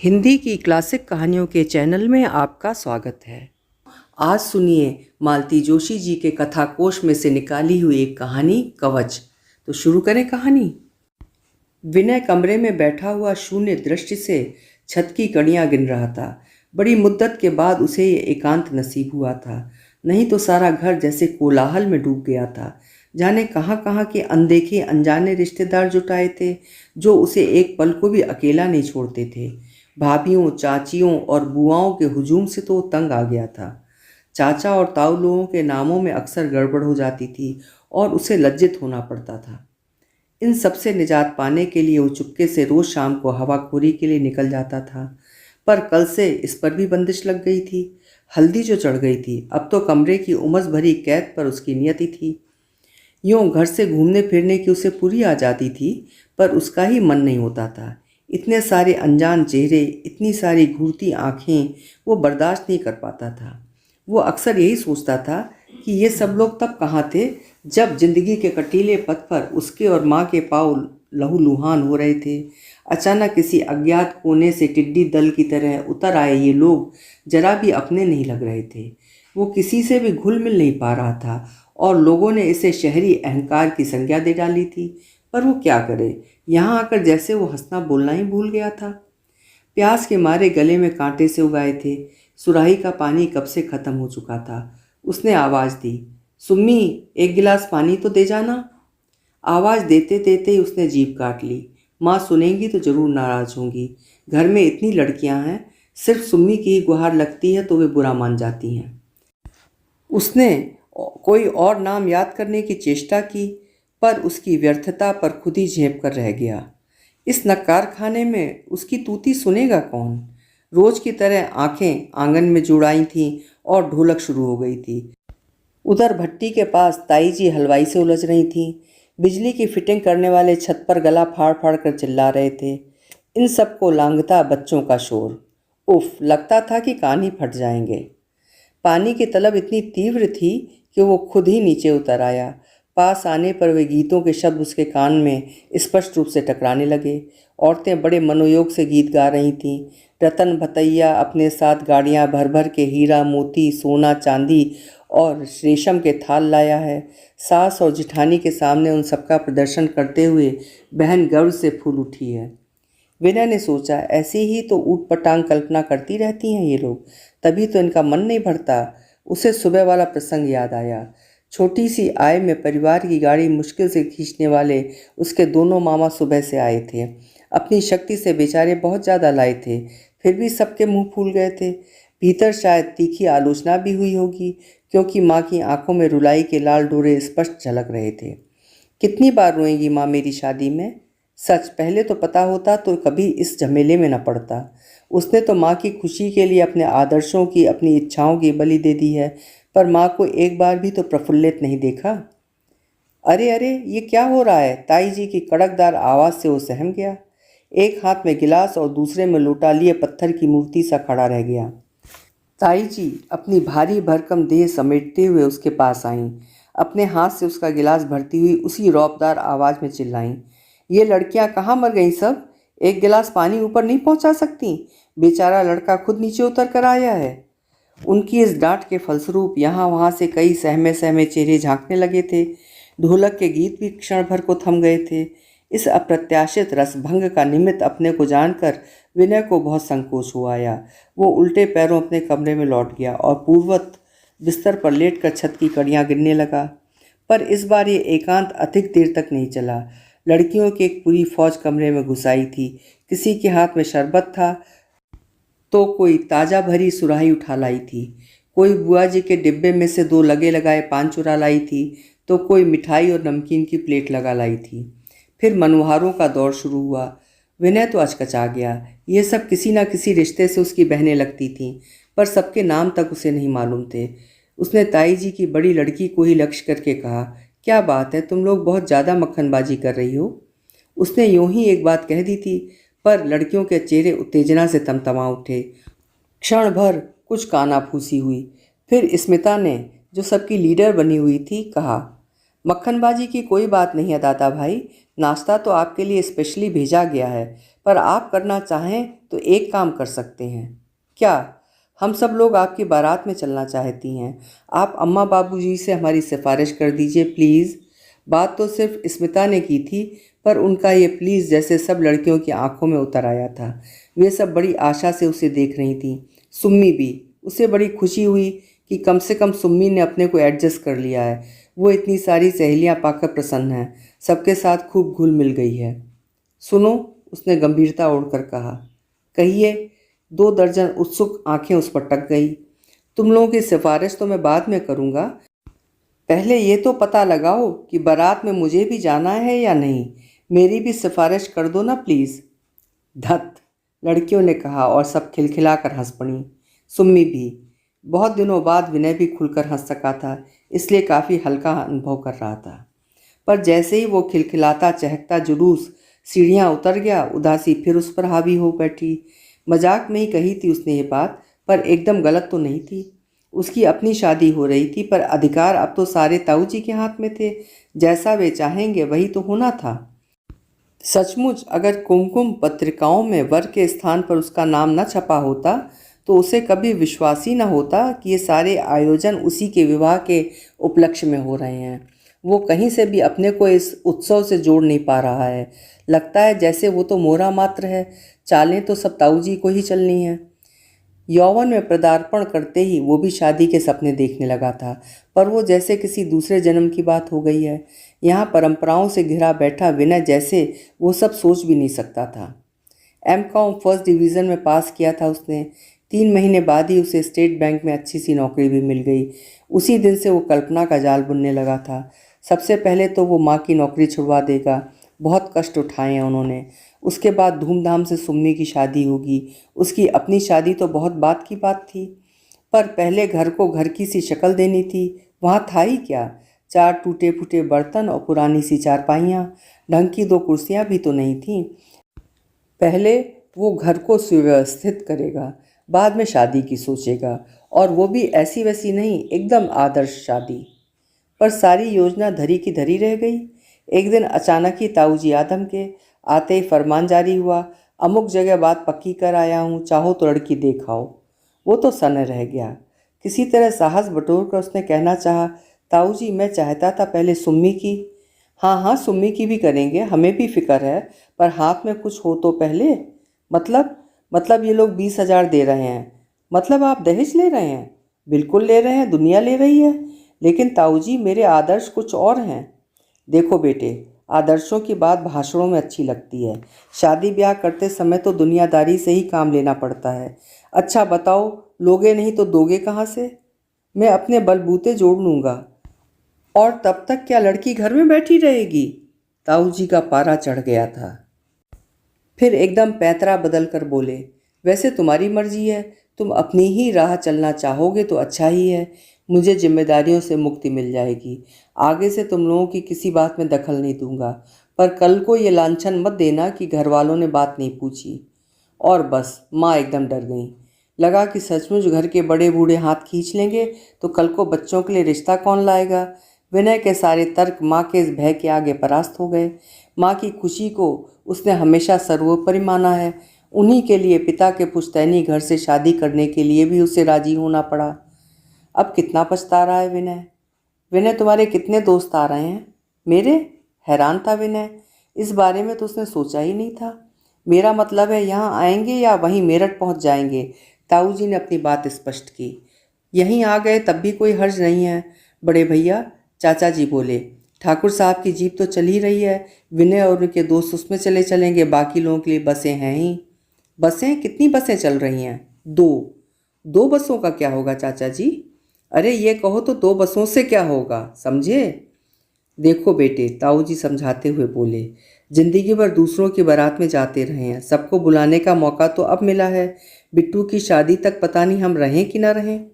हिंदी की क्लासिक कहानियों के चैनल में आपका स्वागत है। आज सुनिए मालती जोशी जी के कथा कोश में से निकाली हुई एक कहानी कवच। तो शुरू करें कहानी। विनय कमरे में बैठा हुआ शून्य दृष्टि से छत की कड़ियां गिन रहा था। बड़ी मुद्दत के बाद उसे ये एकांत नसीब हुआ था, नहीं तो सारा घर जैसे कोलाहल में डूब गया था। जाने कहाँ कहाँ के अनदेखे अनजाने रिश्तेदार जुटाए थे जो उसे एक पल को भी अकेला नहीं छोड़ते थे। भाभियों, चाचियों और बुआओं के हुजूम से तो तंग आ गया था। चाचा और ताऊ लोगों के नामों में अक्सर गड़बड़ हो जाती थी और उसे लज्जित होना पड़ता था। इन सब से निजात पाने के लिए वो चुपके से रोज शाम को हवाखोरी के लिए निकल जाता था, पर कल से इस पर भी बंदिश लग गई थी। हल्दी जो चढ़ गई थी, अब तो कमरे की उमस भरी कैद पर उसकी नियति थी। यूँ घर से घूमने फिरने की उसे पूरी आज़ादी थी, पर उसका ही मन नहीं होता था। इतने सारे अनजान चेहरे, इतनी सारी घूरती आँखें वो बर्दाश्त नहीं कर पाता था। वो अक्सर यही सोचता था कि ये सब लोग तब कहाँ थे जब जिंदगी के कटीले पथ पर उसके और माँ के पाँव लहूलुहान हो रहे थे। अचानक किसी अज्ञात कोने से टिड्डी दल की तरह उतर आए ये लोग जरा भी अपने नहीं लग रहे थे। वो किसी से भी घुल मिल नहीं पा रहा था और लोगों ने इसे शहरी अहंकार की संज्ञा दे डाली थी। पर वो क्या करे, यहाँ आकर जैसे वो हंसना बोलना ही भूल गया था। प्यास के मारे गले में कांटे से उगाए थे। सुराही का पानी कब से खत्म हो चुका था। उसने आवाज़ दी, सुम्मी एक गिलास पानी तो दे जाना। आवाज़ देते देते ही उसने जीभ काट ली। माँ सुनेंगी तो ज़रूर नाराज़ होंगी। घर में इतनी लड़कियां हैं, सिर्फ सुम्मी की ही गुहार लगती है तो वे बुरा मान जाती हैं। उसने कोई और नाम याद करने की चेष्टा की, पर उसकी व्यर्थता पर खुद ही झेप कर रह गया। इस नक्कार खाने में उसकी तूती सुनेगा कौन। रोज की तरह आंखें आंगन में जुड़ाई थीं और ढोलक शुरू हो गई थी। उधर भट्टी के पास ताई जी हलवाई से उलझ रही थीं। बिजली की फिटिंग करने वाले छत पर गला फाड़ फाड़ कर चिल्ला रहे थे। इन सबको लांघता बच्चों का शोर। उफ, लगता था कि कान ही फट जाएंगे। पानी की तलब इतनी तीव्र थी कि वो खुद ही नीचे उतर आया। पास आने पर वे गीतों के शब्द उसके कान में स्पष्ट रूप से टकराने लगे। औरतें बड़े मनोयोग से गीत गा रही थीं। रतन भतैया अपने साथ गाड़ियां भर भर के हीरा मोती सोना चांदी और रेशम के थाल लाया है। सास और जिठानी के सामने उन सबका प्रदर्शन करते हुए बहन गर्व से फूल उठी है। विनय ने सोचा, ऐसी ही तो ऊट पटांग कल्पना करती रहती हैं ये लोग, तभी तो इनका मन नहीं भरता। उसे सुबह वाला प्रसंग याद आया। छोटी सी आय में परिवार की गाड़ी मुश्किल से खींचने वाले उसके दोनों मामा सुबह से आए थे। अपनी शक्ति से बेचारे बहुत ज़्यादा लाए थे, फिर भी सबके मुंह फूल गए थे। भीतर शायद तीखी आलोचना भी हुई होगी, क्योंकि माँ की आंखों में रुलाई के लाल डोरे स्पष्ट झलक रहे थे। कितनी बार रोएंगी माँ मेरी शादी में? सच, पहले तो पता होता तो कभी इस झमेले में न पड़ता। उसने तो माँ की खुशी के लिए अपने आदर्शों की, अपनी इच्छाओं की बलि दे दी है, पर माँ को एक बार भी तो प्रफुल्लित नहीं देखा। अरे अरे, ये क्या हो रहा है? ताई जी की कड़कदार आवाज़ से वो सहम गया। एक हाथ में गिलास और दूसरे में लोटा लिए पत्थर की मूर्ति सा खड़ा रह गया। ताई जी अपनी भारी भरकम देह समेटते हुए उसके पास आईं। अपने हाथ से उसका गिलास भरती हुई उसी रौबदार आवाज़ में चिल्लाईं, ये लड़कियां कहाँ मर गईं सब? एक गिलास पानी ऊपर नहीं पहुंचा सकती? बेचारा लड़का खुद नीचे उतर कर आया है। उनकी इस डांट के फलस्वरूप यहाँ वहाँ से कई सहमे सहमे चेहरे झांकने लगे थे। ढोलक के गीत भी क्षण भर को थम गए थे। इस अप्रत्याशित रसभंग का निमित्त अपने को जानकर विनय को बहुत संकोच हो आया। वो उल्टे पैरों अपने कमरे में लौट गया और पूर्ववत बिस्तर पर लेटकर छत की कड़ियाँ गिनने लगा। पर इस बार ये एकांत अधिक देर तक नहीं चला। लड़कियों की एक पूरी फौज कमरे में घुस आई थी। किसी के हाथ में शरबत था तो कोई ताज़ा भरी सुराही उठा लाई थी, कोई बुआ जी के डिब्बे में से 2 लगे लगाए पान चुरा लाई थी, तो कोई मिठाई और नमकीन की प्लेट लगा लाई थी। फिर मनोहारों का दौर शुरू हुआ। विनय तो अचकचा गया। ये सब किसी न किसी रिश्ते से उसकी बहनें लगती थीं, पर सबके नाम तक उसे नहीं मालूम थे। उसने ताई जी की बड़ी लड़की को ही लक्ष्य करके कहा, क्या बात है, तुम लोग बहुत ज़्यादा मक्खनबाजी कर रही हो। उसने यूं ही एक बात कह दी थी, पर लड़कियों के चेहरे उत्तेजना से तमतमा उठे। क्षण भर कुछ कानाफूसी हुई। फिर स्मिता ने, जो सबकी लीडर बनी हुई थी, कहा, मक्खनबाजी की कोई बात नहीं है दादा भाई, नाश्ता तो आपके लिए स्पेशली भेजा गया है, पर आप करना चाहें तो एक काम कर सकते हैं। क्या? हम सब लोग आपकी बारात में चलना चाहती हैं। आप अम्मा बाबूजी से हमारी सिफारिश कर दीजिए प्लीज़। बात तो सिर्फ स्मिता ने की थी, पर उनका ये प्लीज़ जैसे सब लड़कियों की आंखों में उतर आया था। वे सब बड़ी आशा से उसे देख रही थीं, सुम्मी भी। उसे बड़ी खुशी हुई कि कम से कम सुम्मी ने अपने को एडजस्ट कर लिया है। वो इतनी सारी सहेलियां पाकर प्रसन्न है, सबके साथ खूब घुल मिल गई है। सुनो, उसने गंभीरता ओढ़कर कहा। कहिए। 2 दर्जन उत्सुक आंखें उस पर टक गई। तुम लोगों की सिफारिश तो मैं बाद में करूँगा, पहले ये तो पता लगाओ कि बारात में मुझे भी जाना है या नहीं। मेरी भी सिफारिश कर दो ना प्लीज़। धत, लड़कियों ने कहा और सब खिलखिलाकर हंस पड़ी, सुम्मी भी। बहुत दिनों बाद विनय भी खुलकर हंस सका था, इसलिए काफ़ी हल्का अनुभव कर रहा था। पर जैसे ही वो खिलखिलाता चहकता जुलूस सीढ़ियाँ उतर गया, उदासी फिर उस पर हावी हो बैठी। मजाक में ही कही थी उसने ये बात, पर एकदम गलत तो नहीं थी। उसकी अपनी शादी हो रही थी, पर अधिकार अब तो सारे ताऊ जी के हाथ में थे। जैसा वे चाहेंगे वही तो होना था। सचमुच अगर कुमकुम पत्रिकाओं में वर के स्थान पर उसका नाम न छपा होता तो उसे कभी विश्वास ही न होता कि ये सारे आयोजन उसी के विवाह के उपलक्ष्य में हो रहे हैं। वो कहीं से भी अपने को इस उत्सव से जोड़ नहीं पा रहा है। लगता है जैसे वो तो मोहरा मात्र है, चालें तो सब ताऊ जी को ही चलनी है। यौवन में पदार्पण करते ही वो भी शादी के सपने देखने लगा था, पर वो जैसे किसी दूसरे जन्म की बात हो गई है। यहाँ परंपराओं से घिरा बैठा विनय जैसे वो सब सोच भी नहीं सकता था। एमकॉम फर्स्ट डिवीज़न में पास किया था उसने। 3 महीने बाद ही उसे स्टेट बैंक में अच्छी सी नौकरी भी मिल गई। उसी दिन से वो कल्पना का जाल बुनने लगा था। सबसे पहले तो वो माँ की नौकरी छुड़वा देगा। बहुत कष्ट उठाए हैं उन्होंने। उसके बाद धूमधाम से सुम्मी की शादी होगी। उसकी अपनी शादी तो बहुत बात की बात थी, पर पहले घर को घर की सी शक्ल देनी थी। वहाँ था ही क्या, 4 टूटे फूटे बर्तन और पुरानी सी चारपाइयाँ। ढंग की 2 कुर्सियाँ भी तो नहीं थीं। पहले वो घर को सुव्यवस्थित करेगा, बाद में शादी की सोचेगा, और वो भी ऐसी वैसी नहीं, एकदम आदर्श शादी। पर सारी योजना धरी की धरी रह गई। एक दिन अचानक ही ताऊ जी आदम के आते ही फरमान जारी हुआ, अमुक जगह बात पक्की कर आया हूँ, चाहो तो लड़की देख आओ। वो तो सन्न रह गया। किसी तरह साहस बटोर कर उसने कहना चाहा, ताऊ जी मैं चाहता था पहले सुम्मी की। हाँ हाँ, सुम्मी की भी करेंगे, हमें भी फिक्र है, पर हाथ में कुछ हो तो पहले। मतलब ये लोग 20,000 दे रहे हैं। मतलब आप दहेज ले रहे हैं? बिल्कुल ले रहे हैं, दुनिया ले रही है। लेकिन ताऊ जी मेरे आदर्श कुछ और हैं। देखो बेटे, आदर्शों की बात भाषणों में अच्छी लगती है, शादी ब्याह करते समय तो दुनियादारी से ही काम लेना पड़ता है। अच्छा बताओ, लोगे नहीं तो दोगे कहाँ से? मैं अपने बलबूते जोड़ लूँगा। और तब तक क्या लड़की घर में बैठी रहेगी? ताऊ जी का पारा चढ़ गया था। फिर एकदम पैंतरा बदल कर बोले, वैसे तुम्हारी मर्जी है, तुम अपनी ही राह चलना चाहोगे तो अच्छा ही है। मुझे जिम्मेदारियों से मुक्ति मिल जाएगी। आगे से तुम लोगों की किसी बात में दखल नहीं दूंगा, पर कल को ये लांछन मत देना कि घर वालों ने बात नहीं पूछी। और बस माँ एकदम डर गई। लगा कि सचमुच घर के बड़े बूढ़े हाथ खींच लेंगे तो कल को बच्चों के लिए रिश्ता कौन लाएगा। विनय के सारे तर्क माँ के इस भय के आगे परास्त हो गए। माँ की खुशी को उसने हमेशा सर्वोपरि माना है। उन्हीं के लिए पिता के पुश्तैनी घर से शादी करने के लिए भी उसे राजी होना पड़ा। अब कितना पछता रहा है विनय। विनय, तुम्हारे कितने दोस्त आ रहे हैं? मेरे? हैरान था विनय, इस बारे में तो उसने सोचा ही नहीं था। मेरा मतलब है यहाँ आएंगे या वहीं मेरठ पहुँच जाएंगे? ताऊ जी ने अपनी बात स्पष्ट की। यहीं आ गए तब भी कोई हर्ज नहीं है बड़े भैया, चाचा जी बोले। ठाकुर साहब की जीप तो चल ही रही है, विनय और उनके दोस्त उसमें चले चलेंगे, बाकी लोगों के लिए बसें हैं ही। बसें? कितनी बसें चल रही हैं? 2। 2 बसों का क्या होगा चाचा जी? अरे ये कहो तो 2 बसों से क्या होगा, समझे? देखो बेटे, ताऊ जी समझाते हुए बोले, जिंदगी भर दूसरों की बारात में जाते रहे हैं, सबको बुलाने का मौका तो अब मिला है। बिट्टू की शादी तक पता नहीं हम रहें कि ना रहें।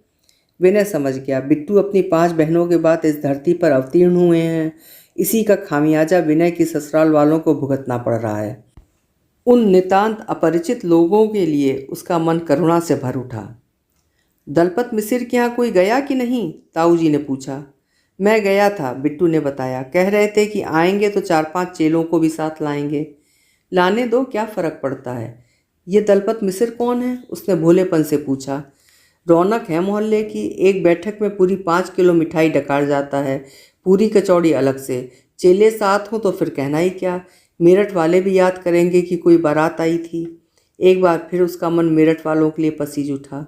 विनय समझ गया, बिट्टू अपनी 5 बहनों के बाद इस धरती पर अवतीर्ण हुए हैं। इसी का खामियाजा विनय की ससुराल वालों को भुगतना पड़ रहा है। उन नितांत अपरिचित लोगों के लिए उसका मन करुणा से भर उठा। दलपत मिसिर के यहाँ कोई गया कि नहीं? ताऊ जी ने पूछा। मैं गया था, बिट्टू ने बताया। कह रहे थे कि आएंगे तो 4-5 चेलों को भी साथ लाएंगे। लाने दो, क्या फ़र्क पड़ता है। ये दलपत मिसिर कौन है? उसने भोलेपन से पूछा। रौनक है मोहल्ले की। एक बैठक में पूरी 5 किलो मिठाई डकार जाता है, पूरी कचौड़ी अलग से। चेले साथ हों तो फिर कहना ही क्या। मेरठ वाले भी याद करेंगे कि कोई बारात आई थी। एक बार फिर उसका मन मेरठ वालों के लिए पसीज उठा।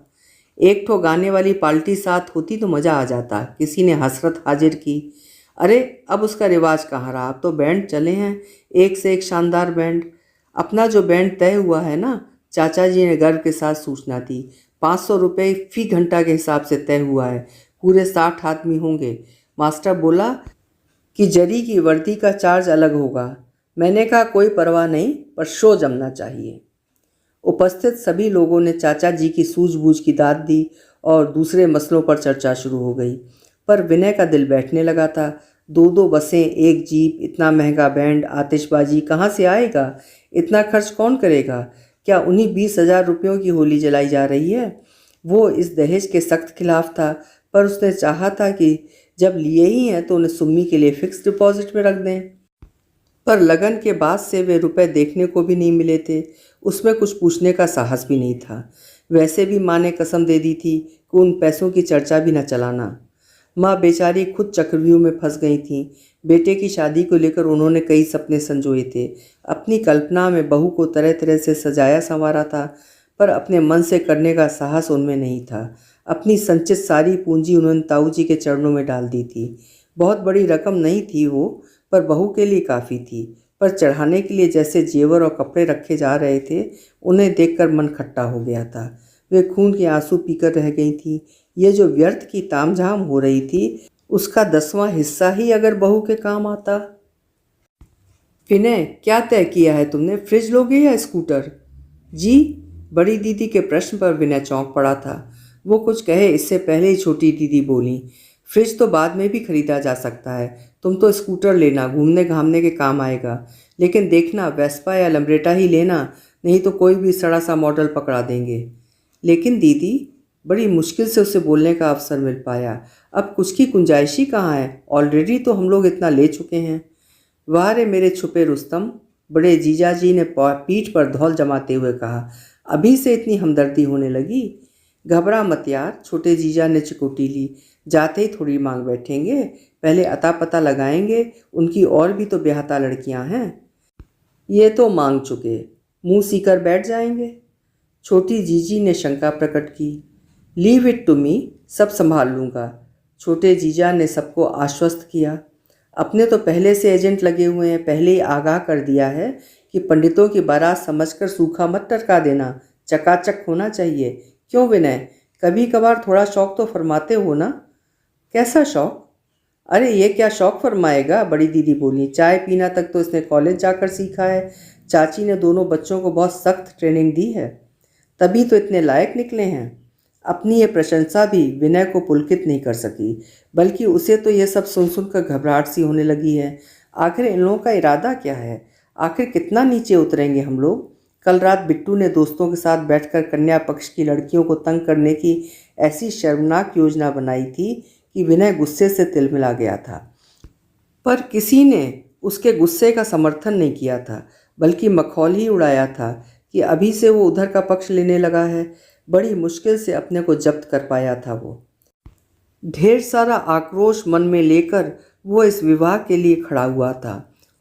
एक ठो गाने वाली पार्टी साथ होती तो मज़ा आ जाता। किसी ने हसरत हाजिर की। अरे अब उसका रिवाज कहाँ रहा, अब तो बैंड चले हैं, एक से एक शानदार बैंड। अपना जो बैंड तय हुआ है ना, चाचा जी ने गर्व के साथ सूचना दी। 500 रुपये फी घंटा के हिसाब से तय हुआ है। पूरे 60 आदमी होंगे। मास्टर बोला कि जरी की वर्दी का चार्ज अलग होगा। मैंने कहा कोई परवाह नहीं, पर शो जमना चाहिए। उपस्थित सभी लोगों ने चाचा जी की सूझबूझ की दाद दी और दूसरे मसलों पर चर्चा शुरू हो गई। पर विनय का दिल बैठने लगा था। 2-2 बसें, एक जीप, इतना महंगा बैंड, आतिशबाजी कहाँ से आएगा? इतना खर्च कौन करेगा? क्या उन्हीं 20,000 रुपयों की होली जलाई जा रही है? वो इस दहेज के सख्त खिलाफ था, पर उसने चाहा था कि जब लिए ही हैं तो उन्हें सुम्मी के लिए फिक्स डिपॉजिट में रख दें। पर लगन के बाद से वे रुपए देखने को भी नहीं मिले थे। उसमें कुछ पूछने का साहस भी नहीं था। वैसे भी माँ ने कसम दे दी थी कि उन पैसों की चर्चा भी न चलाना। माँ बेचारी खुद चक्रव्यूह में फंस गई थीं। बेटे की शादी को लेकर उन्होंने कई सपने संजोए थे। अपनी कल्पना में बहू को तरह तरह से सजाया संवारा था, पर अपने मन से करने का साहस उनमें नहीं था। अपनी संचित सारी पूंजी उन्होंने ताऊ जी के चरणों में डाल दी थी। बहुत बड़ी रकम नहीं थी वो, पर बहू के लिए काफ़ी थी। पर चढ़ाने के लिए जैसे जेवर और कपड़े रखे जा रहे थे, उन्हें देखकर मन खट्टा हो गया था। वे खून के आंसू पीकर रह गई थीं। ये जो व्यर्थ की तामझाम हो रही थी, उसका 10वां हिस्सा ही अगर बहू के काम आता। विनय, क्या तय किया है तुमने? फ्रिज लोगे या स्कूटर? जी। बड़ी दीदी के प्रश्न पर विनय चौंक पड़ा था। वो कुछ कहे इससे पहले ही छोटी दीदी बोली, फ्रिज तो बाद में भी खरीदा जा सकता है। तुम तो स्कूटर लेना, घूमने घामने के काम आएगा। लेकिन देखना वेस्पा या लम्ब्रेटा ही लेना, नहीं तो कोई भी सड़ा सा मॉडल पकड़ा देंगे। लेकिन दीदी, बड़ी मुश्किल से उसे बोलने का अवसर मिल पाया। अब कुछ की गुंजाइश ही कहाँ है? ऑलरेडी तो हम लोग इतना ले चुके हैं। वाह रे मेरे छुपे रुस्तम, बड़े जीजा जी ने पीठ पर धौल जमाते हुए कहा। अभी से इतनी हमदर्दी होने लगी? घबरा मत यार, छोटे जीजा ने चिकोटी ली। जाते ही थोड़ी मांग बैठेंगे, पहले अता पता लगाएंगे। उनकी और भी तो ब्याहता लड़कियां हैं। ये तो मांग चुके, मुंह सीकर बैठ जाएंगे। छोटी जीजी ने शंका प्रकट की। लीव इट टू मी, सब संभाल लूँगा। छोटे जीजा ने सबको आश्वस्त किया। अपने तो पहले से एजेंट लगे हुए हैं, पहले ही आगाह कर दिया है कि पंडितों की बारात समझकर सूखा मत टरका देना, चकाचक होना चाहिए। क्यों विनय, कभी कभार थोड़ा शौक तो फरमाते हो ना? कैसा शौक? अरे ये क्या शौक फरमाएगा, बड़ी दीदी बोली। चाय पीना तक तो इसने कॉलेज जाकर सीखा है। चाची ने दोनों बच्चों को बहुत सख्त ट्रेनिंग दी है, तभी तो इतने लायक निकले हैं। अपनी ये प्रशंसा भी विनय को पुलकित नहीं कर सकी, बल्कि उसे तो ये सब सुन सुनकर घबराहट सी होने लगी है। आखिर इन लोगों का इरादा क्या है? आखिर कितना नीचे उतरेंगे हम लोग? कल रात बिट्टू ने दोस्तों के साथ बैठकर कन्या पक्ष की लड़कियों को तंग करने की ऐसी शर्मनाक योजना बनाई थी कि विनय गुस्से से तिलमिला गया था। पर किसी ने उसके गुस्से का समर्थन नहीं किया था, बल्कि मखौल ही उड़ाया था कि अभी से वो उधर का पक्ष लेने लगा है। बड़ी मुश्किल से अपने को जब्त कर पाया था वो। ढेर सारा आक्रोश मन में लेकर वो इस विवाह के लिए खड़ा हुआ था।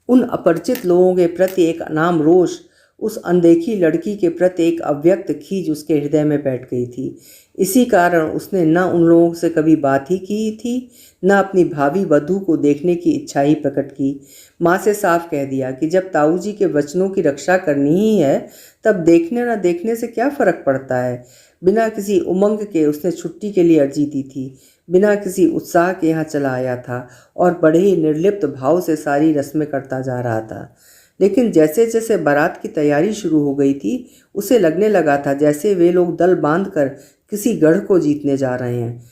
उन अपरिचित लोगों के प्रति एक अनाम रोष, उस अनदेखी लड़की के प्रति एक अव्यक्त खींच उसके हृदय में बैठ गई थी। इसी कारण उसने न उन लोगों से कभी बात ही की थी, न अपनी भावी वधू को देखने की इच्छा ही प्रकट की। माँ से साफ कह दिया कि जब ताऊ जी के वचनों की रक्षा करनी ही है, तब देखने न देखने से क्या फ़र्क पड़ता है। बिना किसी उमंग के उसने छुट्टी के लिए अर्जी दी थी, बिना किसी उत्साह के यहाँ चला आया था और बड़े ही निर्लिप्त भाव से सारी रस्में करता जा रहा था। लेकिन जैसे जैसे बारात की तैयारी शुरू हो गई थी, उसे लगने लगा था जैसे वे लोग दल बांधकर किसी गढ़ को जीतने जा रहे हैं।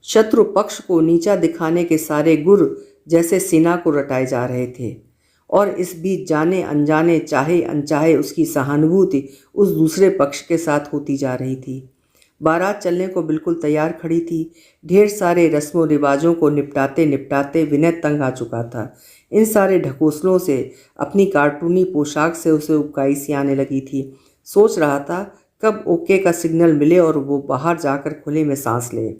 शत्रु पक्ष को नीचा दिखाने के सारे गुर जैसे सेना को रटाए जा रहे थे, और इस बीच जाने अनजाने, चाहे अनचाहे, उसकी सहानुभूति उस दूसरे पक्ष के साथ होती जा रही थी। बारात चलने को बिल्कुल तैयार खड़ी थी। ढेर सारे रस्मों रिवाजों को निपटाते निपटाते विनय तंग आ चुका था। इन सारे ढकोसलों से, अपनी कार्टूनी पोशाक से उसे उबकाई सी आने लगी थी। सोच रहा था कब ओके का सिग्नल मिले और वो बाहर जाकर खुले में सांस ले।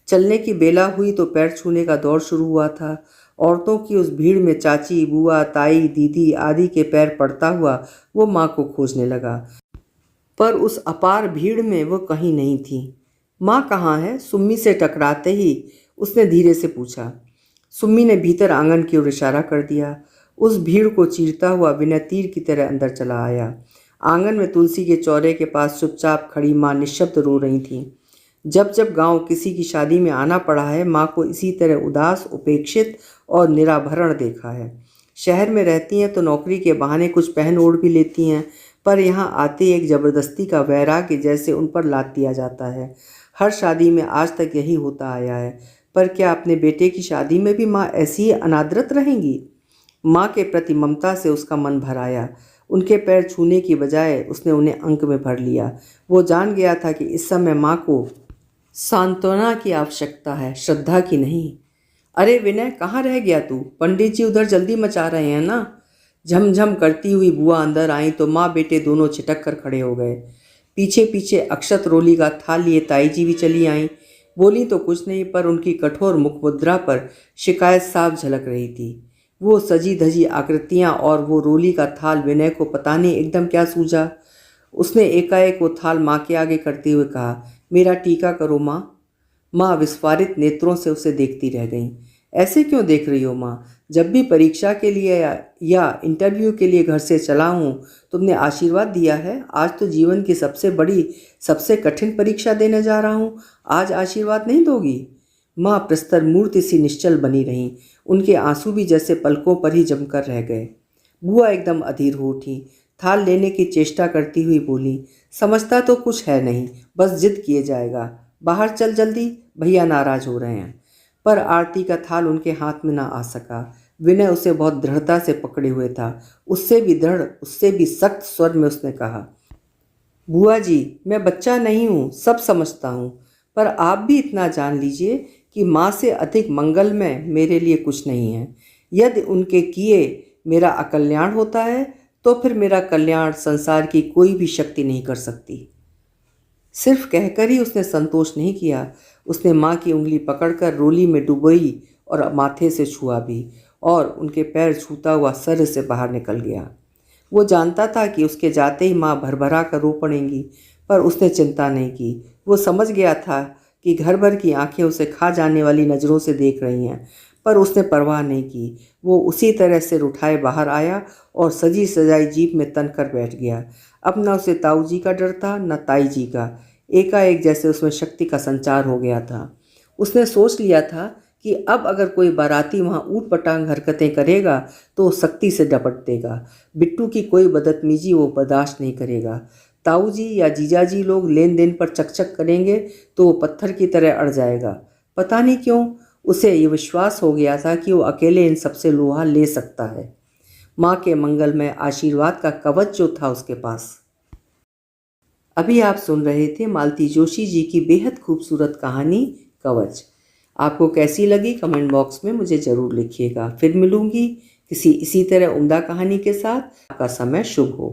चलने की बेला हुई तो पैर छूने का दौर शुरू हुआ था। औरतों की उस भीड़ में चाची, बुआ, ताई, दीदी आदि के पैर पड़ता हुआ वो माँ को खोजने लगा, पर उस अपार भीड़ में वो कहीं नहीं थी। माँ कहाँ है? सुम्मी से टकराते ही उसने धीरे से पूछा। सुम्मी ने भीतर आंगन की ओर इशारा कर दिया। उस भीड़ को चीरता हुआ विनय तीर की तरह अंदर चला आया। आंगन में तुलसी के चौरे के पास चुपचाप खड़ी माँ निःशब्द रो रही थी। जब जब गांव किसी की शादी में आना पड़ा है, माँ को इसी तरह उदास, उपेक्षित और निराभरण देखा है। शहर में रहती हैं तो नौकरी के बहाने कुछ पहन ओढ़ भी लेती हैं, पर यहाँ आते एक ज़बरदस्ती का वैराग्य जैसे उन पर लाद दिया जाता है। हर शादी में आज तक यही होता आया है, पर क्या अपने बेटे की शादी में भी माँ ऐसी ही अनादरत रहेंगी? माँ के प्रति ममता से उसका मन भर आया। उनके पैर छूने की बजाय उसने उन्हें अंक में भर लिया। वो जान गया था कि इस समय माँ को सांत्वना की आवश्यकता है, श्रद्धा की नहीं। अरे विनय, कहाँ रह गया तू? पंडित जी उधर जल्दी मचा रहे हैं ना। झमझम करती हुई बुआ अंदर आई तो माँ बेटे दोनों छिटक कर खड़े हो गए। पीछे पीछे अक्षत रोली का थाल लिए ताई जी भी चली आईं। बोली तो कुछ नहीं, पर उनकी कठोर मुख मुद्रा पर शिकायत साफ झलक रही थी। वो सजी धजी आकृतियाँ और वो रोली का थाल विनय को पता नहीं एकदम क्या सूझा। उसने एकाएक वो थाल माँ के आगे करते हुए कहा, मेरा टीका करो माँ। माँ विस्फारित नेत्रों से उसे देखती रह गईं। ऐसे क्यों देख रही हो माँ? जब भी परीक्षा के लिए या इंटरव्यू के लिए घर से चला हूँ तुमने आशीर्वाद दिया है। आज तो जीवन की सबसे बड़ी, सबसे कठिन परीक्षा देने जा रहा हूँ, आज आशीर्वाद नहीं दोगी? माँ प्रस्तर मूर्ति सी निश्चल बनी रहीं। उनके आंसू भी जैसे पलकों पर ही जमकर रह गए। बुआ एकदम अधीर हो उठी। थाल लेने की चेष्टा करती हुई बोली, समझता तो कुछ है नहीं, बस जिद किए जाएगा। बाहर चल जल्दी, भैया नाराज हो रहे हैं। पर आरती का थाल उनके हाथ में ना आ सका। विनय उसे बहुत दृढ़ता से पकड़े हुए था। उससे भी दृढ़, उससे भी सख्त स्वर में उसने कहा, बुआ जी, मैं बच्चा नहीं हूँ, सब समझता हूँ, पर आप भी इतना जान लीजिए कि माँ से अधिक मंगलमय मेरे लिए कुछ नहीं है। यदि उनके किए मेरा अकल्याण होता है तो फिर मेरा कल्याण संसार की कोई भी शक्ति नहीं कर सकती। सिर्फ कहकर ही उसने संतोष नहीं किया। उसने माँ की उंगली पकड़कर रोली में डुबोई और माथे से छुआ भी, और उनके पैर छूता हुआ सर से बाहर निकल गया। वो जानता था कि उसके जाते ही माँ भरभरा कर रो पड़ेंगी, पर उसने चिंता नहीं की। वो समझ गया था कि घर भर की आंखें उसे खा जाने वाली नज़रों से देख रही हैं, पर उसने परवाह नहीं की। वो उसी तरह सिर उठाए बाहर आया और सजी सजाई जीप में तन कर बैठ गया। अब न उसे ताऊ जी का डर था, न ताई जी का। एकाएक जैसे उसमें शक्ति का संचार हो गया था। उसने सोच लिया था कि अब अगर कोई बाराती वहाँ ऊट पटांग हरकतें करेगा तो सख्ती से डपट देगा। बिट्टू की कोई बदतमीजी वो बर्दाश्त नहीं करेगा। ताऊ जी या जीजाजी लोग लेन देन पर चकचक करेंगे तो वो पत्थर की तरह अड़ जाएगा। पता नहीं क्यों उसे ये विश्वास हो गया था कि वो अकेले इन सबसे लोहा ले सकता है। माँ के मंगलमय आशीर्वाद का कवच जो था उसके पास। अभी आप सुन रहे थे मालती जोशी जी की बेहद खूबसूरत कहानी कवच। आपको कैसी लगी कमेंट बॉक्स में मुझे ज़रूर लिखिएगा। फिर मिलूंगी किसी इसी तरह उम्दा कहानी के साथ। आपका समय शुभ हो।